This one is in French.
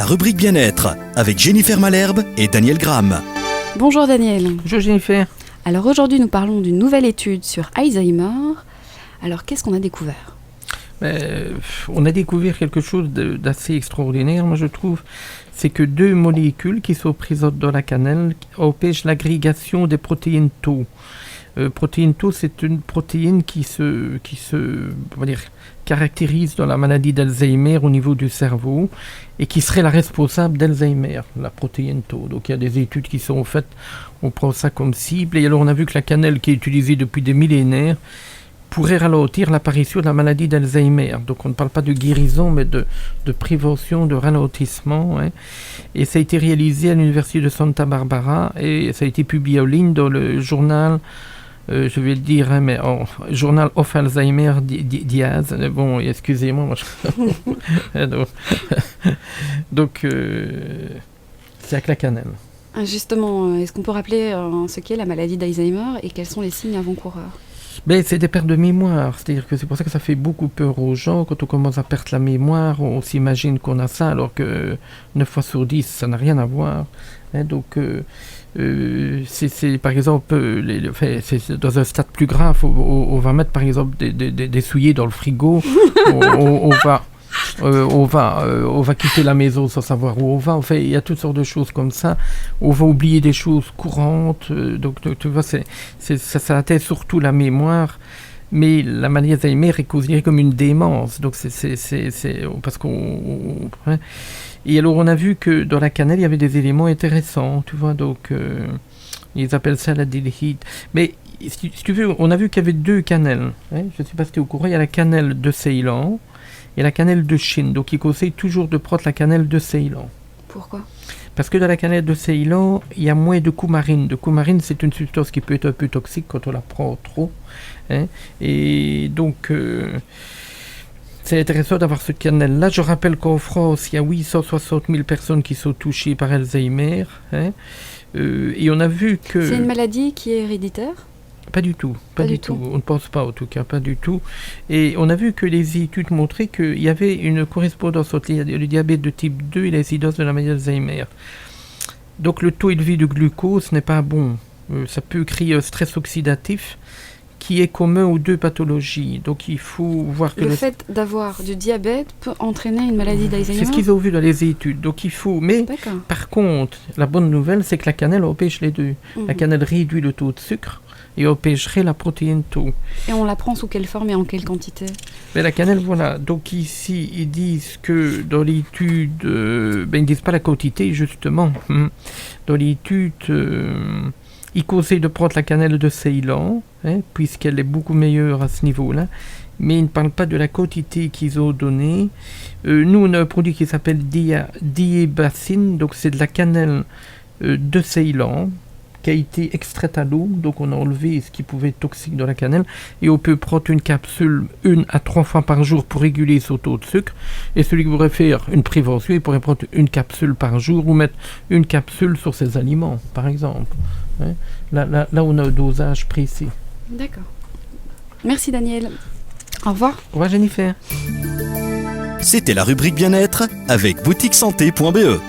la rubrique bien-être avec Jennifer Malherbe et Daniel Gram. Bonjour Daniel. Bonjour Jennifer. Alors aujourd'hui nous parlons d'une nouvelle étude sur Alzheimer. Alors qu'est-ce qu'on a découvert ? On a découvert quelque chose d'assez extraordinaire, moi je trouve. C'est que 2 molécules qui sont présentes dans la cannelle empêchent l'agrégation des protéines Tau. Protéine Tau, c'est une protéine qui se caractérise dans la maladie d'Alzheimer au niveau du cerveau et qui serait la responsable d'Alzheimer, la protéine Tau. Donc il y a des études qui sont faites, on prend ça comme cible. Et alors on a vu que la cannelle, qui est utilisée depuis des millénaires, pourrait ralentir l'apparition de la maladie d'Alzheimer. Donc on ne parle pas de guérison, mais de prévention, de ralentissement. Hein. Et ça a été réalisé à l'université de Santa Barbara et ça a été publié en ligne dans le journal, je vais le dire, hein, mais Journal of Alzheimer Diaz. Bon, excusez-moi. Donc c'est avec la cannelle. Justement, est-ce qu'on peut rappeler ce qu'est la maladie d'Alzheimer et quels sont les signes avant-coureurs ? Ben, c'est des pertes de mémoire, c'est-à-dire que c'est pour ça que ça fait beaucoup peur aux gens. Quand on commence à perdre la mémoire, on s'imagine qu'on a ça, alors que 9 fois sur 10, ça n'a rien à voir. Hein, donc, c'est par exemple, c'est dans un stade plus grave, on va mettre par exemple des souliers dans le frigo, on va quitter la maison sans savoir où on va. Enfin, il y a toutes sortes de choses comme ça. On va oublier des choses courantes. Donc tu vois, ça atteint surtout la mémoire. Mais la maladie d'Alzheimer est considérée comme une démence. Donc c'est parce qu'on. Hein. Et alors on a vu que dans la cannelle il y avait des éléments intéressants. Tu vois, donc ils appellent ça la déléhite. Mais si tu veux, on a vu qu'il y avait 2 cannelles. Hein. Je ne sais pas si tu es au courant. Il y a la cannelle de Ceylan et la cannelle de Chine. Donc il conseille toujours de prendre la cannelle de Ceylan. Pourquoi ? Parce que dans la cannelle de Ceylan, il y a moins de coumarine. De coumarine, c'est une substance qui peut être un peu toxique quand on la prend trop. Hein. Et donc, c'est intéressant d'avoir cette cannelle-là. Je rappelle qu'en France, il y a 860 000 personnes qui sont touchées par Alzheimer. Hein. Et on a vu que... C'est une maladie qui est héréditaire ? Pas du tout, pas du tout. On ne pense pas en tout cas, pas du tout. Et on a vu que les études montraient qu'il y avait une correspondance entre le diabète de type 2 et l'incidence de la maladie d'Alzheimer. Donc le taux élevé de glucose n'est pas bon. Ça peut créer un stress oxydatif qui est commun aux 2 pathologies. Donc il faut voir que... Le fait d'avoir du diabète peut entraîner une maladie d'Alzheimer ? C'est ce qu'ils ont vu dans les études. Donc il faut... Mais par contre, la bonne nouvelle, c'est que la cannelle empêche les 2. La cannelle réduit le taux de sucre et empêcherait la protéine Tau. Et on la prend sous quelle forme et en quelle quantité ? Mais la cannelle, voilà. Donc ici, ils disent que dans l'étude... ils ne disent pas la quantité, justement. Dans l'étude, ils conseillent de prendre la cannelle de Ceylan, hein, puisqu'elle est beaucoup meilleure à ce niveau-là. Mais ils ne parlent pas de la quantité qu'ils ont donnée. Nous, on a un produit qui s'appelle Diébacine. Donc c'est de la cannelle de Ceylan, qui a été extraite à l'eau, donc on a enlevé ce qui pouvait être toxique dans la cannelle, et on peut prendre une capsule 1 à 3 fois par jour pour réguler son taux de sucre, et celui qui voudrait faire une prévention, il pourrait prendre une capsule par jour, ou mettre une capsule sur ses aliments, par exemple. Hein. Là, on a un dosage précis. D'accord. Merci Daniel. Au revoir. Au revoir Jennifer. C'était la rubrique bien-être avec boutiquesanté.be.